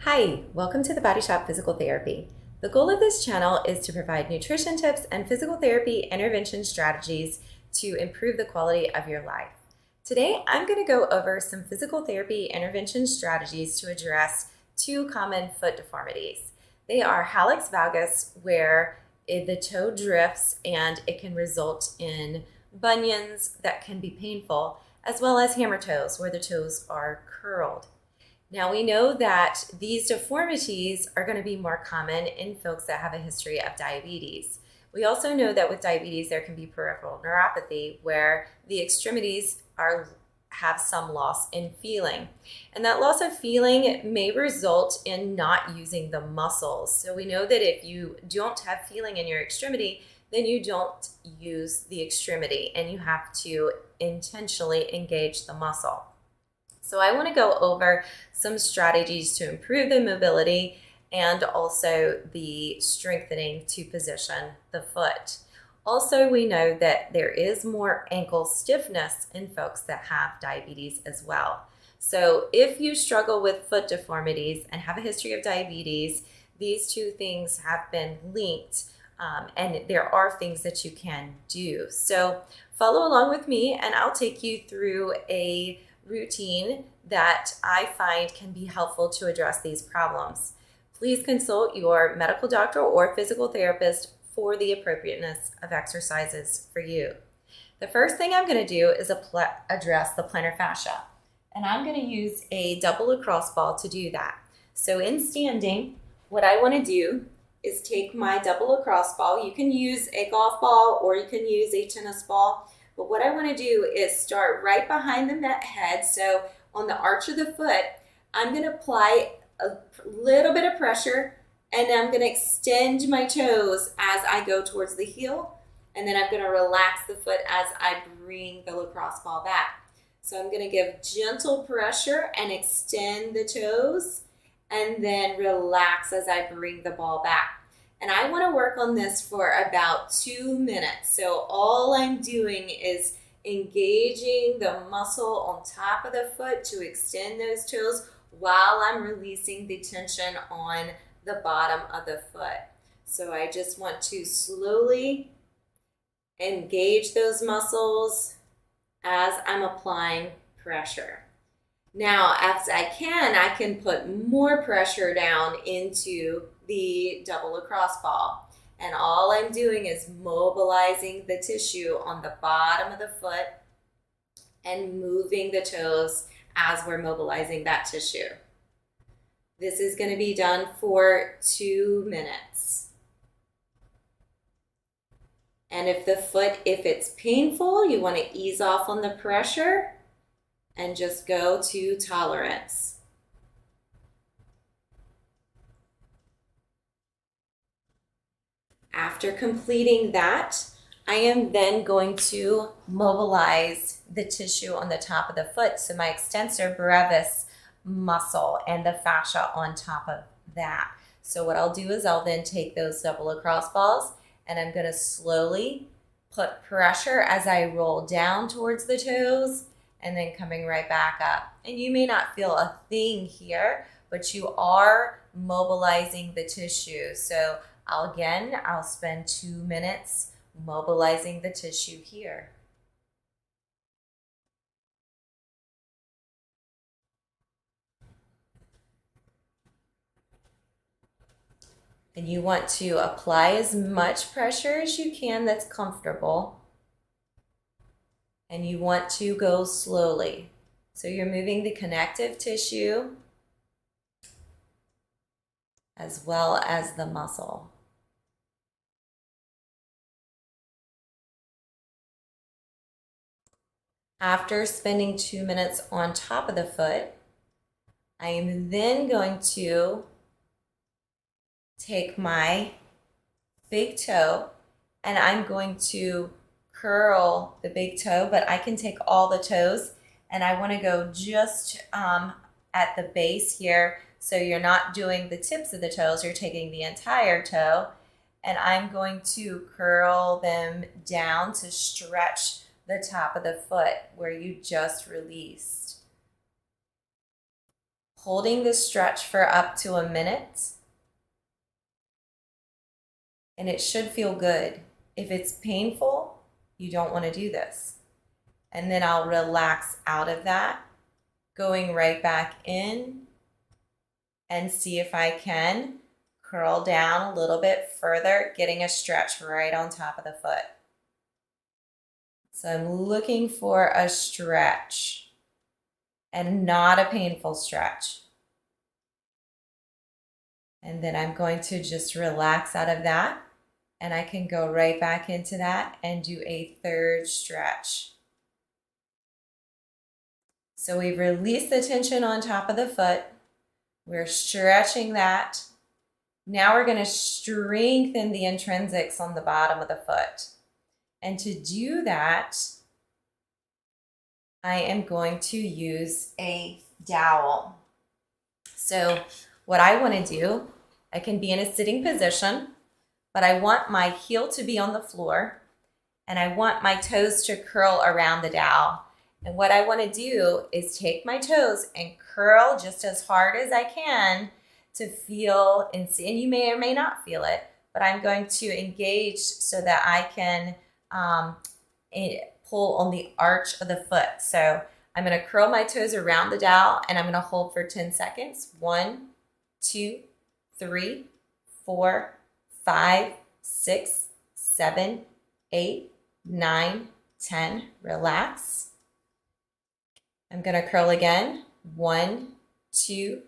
Hi, welcome to the Body Shop Physical Therapy. The goal of this channel is to provide nutrition tips and physical therapy intervention strategies to improve the quality of your life. Today, I'm going to go over some physical therapy intervention strategies to address two common foot deformities. They are Hallux Valgus, where the toe drifts and it can result in bunions that can be painful, as well as hammer toes, where the toes are curled. Now we know that these deformities are going to be more common in folks that have a history of diabetes. We also know that with diabetes there can be peripheral neuropathy where the extremities have some loss in feeling. And that loss of feeling may result in not using the muscles. So we know that if you don't have feeling in your extremity, then you don't use the extremity and you have to intentionally engage the muscle. So I want to go over some strategies to improve the mobility and also the strengthening to position the foot. Also, we know that there is more ankle stiffness in folks that have diabetes as well. So if you struggle with foot deformities and have a history of diabetes, these two things have been linked, and there are things that you can do. So follow along with me and I'll take you through a routine that I find can be helpful to address these problems. Please consult your medical doctor or physical therapist for the appropriateness of exercises for you. The first thing I'm going to do is address the plantar fascia, and I'm going to use a double lacrosse ball to do that. So in standing, what I want to do is take my double lacrosse ball. You can use a golf ball or you can use a tennis ball. But what I want to do is start right behind the head. So on the arch of the foot, I'm going to apply a little bit of pressure and I'm going to extend my toes as I go towards the heel. And then I'm going to relax the foot as I bring the lacrosse ball back. So I'm going to give gentle pressure and extend the toes and then relax as I bring the ball back. And I want to work on this for about 2 minutes. So all I'm doing is engaging the muscle on top of the foot to extend those toes while I'm releasing the tension on the bottom of the foot. So I just want to slowly engage those muscles as I'm applying pressure. Now, as I can put more pressure down into the double lacrosse ball. And all I'm doing is mobilizing the tissue on the bottom of the foot and moving the toes as we're mobilizing that tissue. This is going to be done for 2 minutes. And if it's painful, you want to ease off on the pressure and just go to tolerance. After completing that, I am then going to mobilize the tissue on the top of the foot, so my extensor brevis muscle and the fascia on top of that. So what I'll do is I'll then take those double lacrosse balls and I'm going to slowly put pressure as I roll down towards the toes and then coming right back up. And you may not feel a thing here, but you are mobilizing the tissue. So I'll spend 2 minutes mobilizing the tissue here. And you want to apply as much pressure as you can that's comfortable. And you want to go slowly. So you're moving the connective tissue as well as the muscle. After spending 2 minutes on top of the foot, I am then going to take my big toe and I'm going to curl the big toe, but I can take all the toes and I want to go just at the base here. So you're not doing the tips of the toes, you're taking the entire toe, and I'm going to curl them down to stretch the top of the foot where you just released. holding this stretch for up to a minute. And it should feel good. If it's painful, you don't want to do this. And then I'll relax out of that, going right back in, and see if I can curl down a little bit further, getting a stretch right on top of the foot. So I'm looking for a stretch and not a painful stretch. And then I'm going to just relax out of that, and I can go right back into that and do a third stretch. So we've released the tension on top of the foot. We're stretching that. Now we're going to strengthen the intrinsics on the bottom of the foot. And to do that, I am going to use a dowel. So what I want to do, I can be in a sitting position, but I want my heel to be on the floor, and I want my toes to curl around the dowel. And what I want to do is take my toes and curl just as hard as I can to feel, and you may or may not feel it, but I'm going to engage so that I can pull on the arch of the foot. So I'm going to curl my toes around the dowel, and I'm going to hold for 10 seconds. 1, 2, 3, 4, 5, 6, 7, 8, 9, 10. Relax. I'm going to curl again. 1, 2,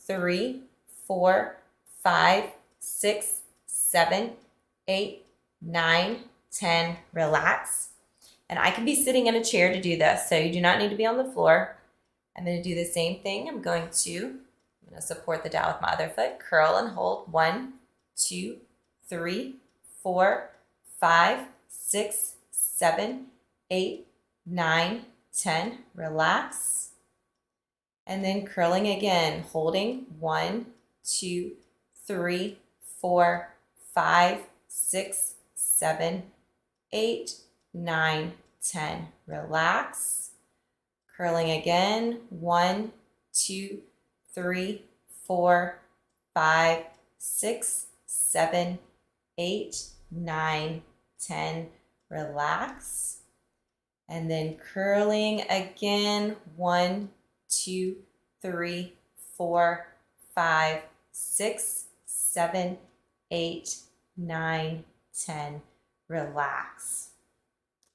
3, 4, 5, 6, 7, 8, 9, 10. Relax. And I can be sitting in a chair to do this, so you do not need to be on the floor. I'm going to do the same thing. I'm going to support the dowel with my other foot. Curl and hold. 1, 2, 3, 4, 5, 6, 7, 8, 9, 10. Relax. And then curling again, holding. 1, 2, 3, 4, 5, 6, 7, 8, 9, 10. Relax. Curling again. 1, 2, 3, 4, 5, 6, 7, 8, 9, 10. Relax. And then curling again. 1, 2, 3, 4, 5, 6, 7, 8, 9, 10. Relax.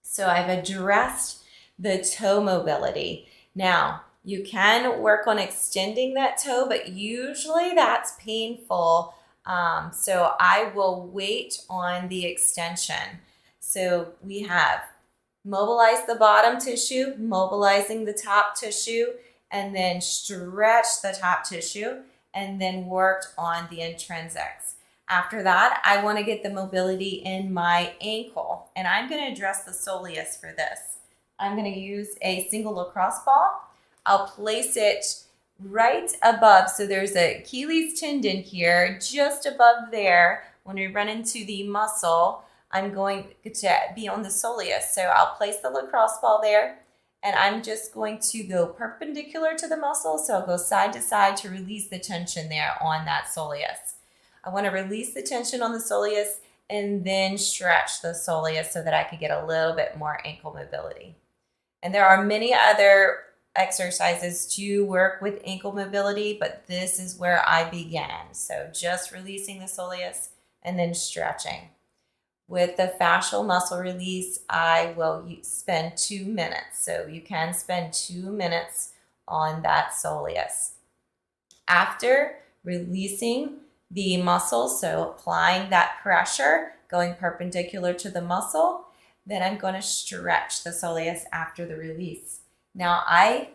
So I've addressed the toe mobility. Now, you can work on extending that toe, but usually that's painful. So I will wait on the extension. So we have mobilized the bottom tissue, mobilizing the top tissue, and then stretch the top tissue, and then worked on the intrinsics. After that, I want to get the mobility in my ankle, and I'm going to address the soleus for this. I'm going to use a single lacrosse ball. I'll place it right above, so there's a Achilles tendon here, just above there. When we run into the muscle, I'm going to be on the soleus. So I'll place the lacrosse ball there, and I'm just going to go perpendicular to the muscle. So I'll go side to side to release the tension there on that soleus. I want to release the tension on the soleus and then stretch the soleus so that I could get a little bit more ankle mobility. And there are many other exercises to work with ankle mobility, but this is where I began. So just releasing the soleus and then stretching. With the fascial muscle release, I will spend 2 minutes. So you can spend 2 minutes on that soleus. After releasing the muscle, so applying that pressure, going perpendicular to the muscle, then I'm going to stretch the soleus after the release. Now, I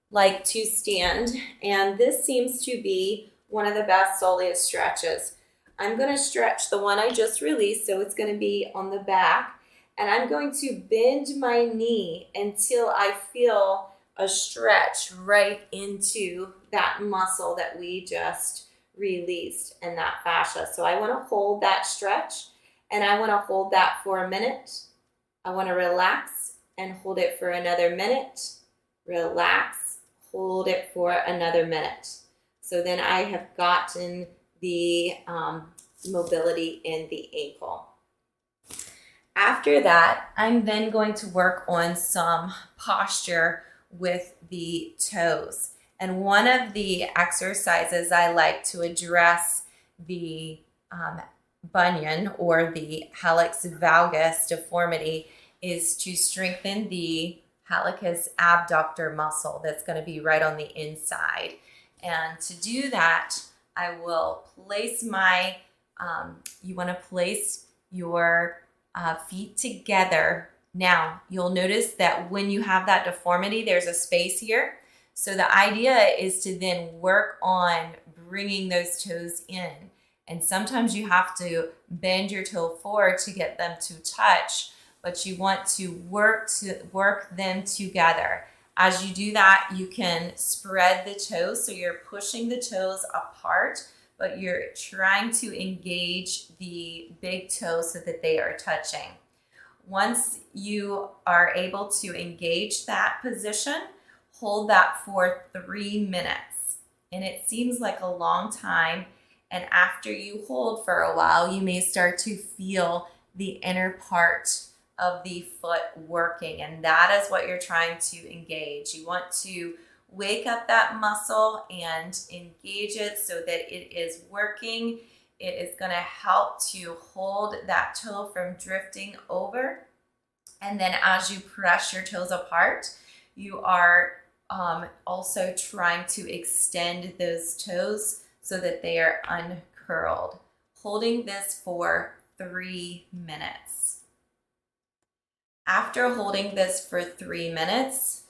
like to stand, and this seems to be one of the best soleus stretches. I'm going to stretch the one I just released, so it's going to be on the back, and I'm going to bend my knee until I feel a stretch right into that muscle that we just released and that fascia. So I want to hold that stretch, and I want to hold that for a minute. I want to relax and hold it for another minute. Relax, hold it for another minute. So then I have gotten the mobility in the ankle. After that, I'm then going to work on some posture with the toes. And one of the exercises I like to address the bunion or the Hallux Valgus deformity is to strengthen the Hallux abductor muscle that's going to be right on the inside. And to do that, I will place my, you want to place your feet together. Now, you'll notice that when you have that deformity, there's a space here. So the idea is to then work on bringing those toes in. And sometimes you have to bend your toe forward to get them to touch, but you want to work them together. As you do that, you can spread the toes, so you're pushing the toes apart, but you're trying to engage the big toe so that they are touching. Once you are able to engage that position, hold that for 3 minutes. And it seems like a long time. And after you hold for a while, you may start to feel the inner part of the foot working. And that is what you're trying to engage. You want to wake up that muscle and engage it so that it is working. It is going to help to hold that toe from drifting over. And then as you press your toes apart, you are also trying to extend those toes so that they are uncurled. Holding this for 3 minutes. After holding this for 3 minutes,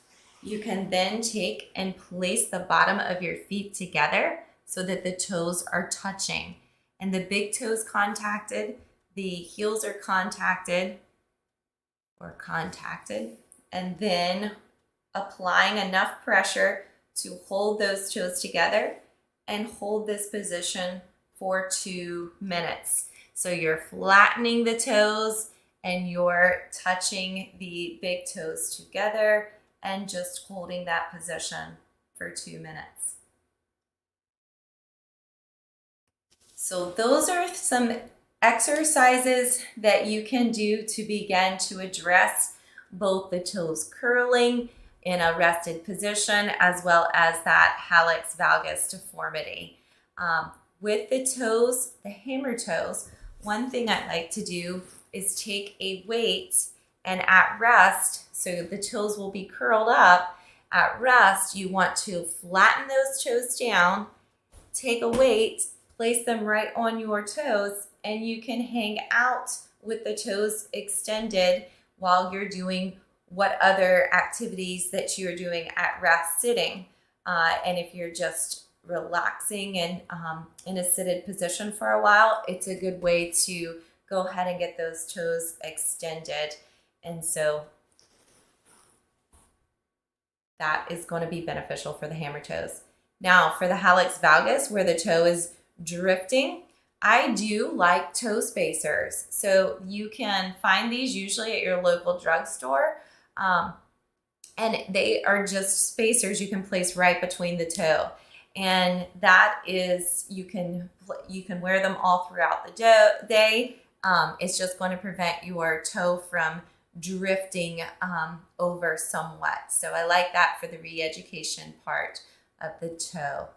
you can then take and place the bottom of your feet together so that the toes are touching. And the big toes contacted, the heels are contacted, and then applying enough pressure to hold those toes together and hold this position for 2 minutes. So you're flattening the toes and you're touching the big toes together and just holding that position for 2 minutes. So those are some exercises that you can do to begin to address both the toes curling in a rested position as well as that Hallux Valgus deformity. With the toes, the hammer toes, one thing I like to do is take a weight and at rest, so the toes will be curled up, at rest you want to flatten those toes down, take a weight, place them right on your toes, and you can hang out with the toes extended while you're doing what other activities that you're doing at rest sitting. And if you're just relaxing and in a seated position for a while, it's a good way to go ahead and get those toes extended. And so that is going to be beneficial for the hammer toes. Now for the Hallux Valgus, where the toe is drifting, I do like toe spacers. So you can find these usually at your local drugstore. And they are just spacers you can place right between the toe. And that is, you can wear them all throughout the day. It's just going to prevent your toe from drifting over somewhat. So I like that for the re-education part of the toe.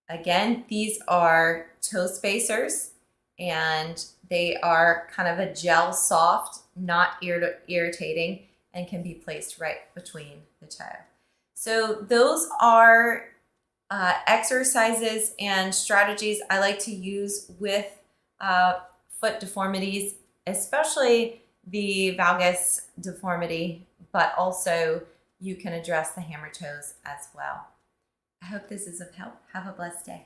Again, these are toe spacers and they are kind of a gel soft, not irritating, and can be placed right between the toe. So those are exercises and strategies I like to use with foot deformities, especially the valgus deformity, but also you can address the hammer toes as well. I hope this is of help. Have a blessed day.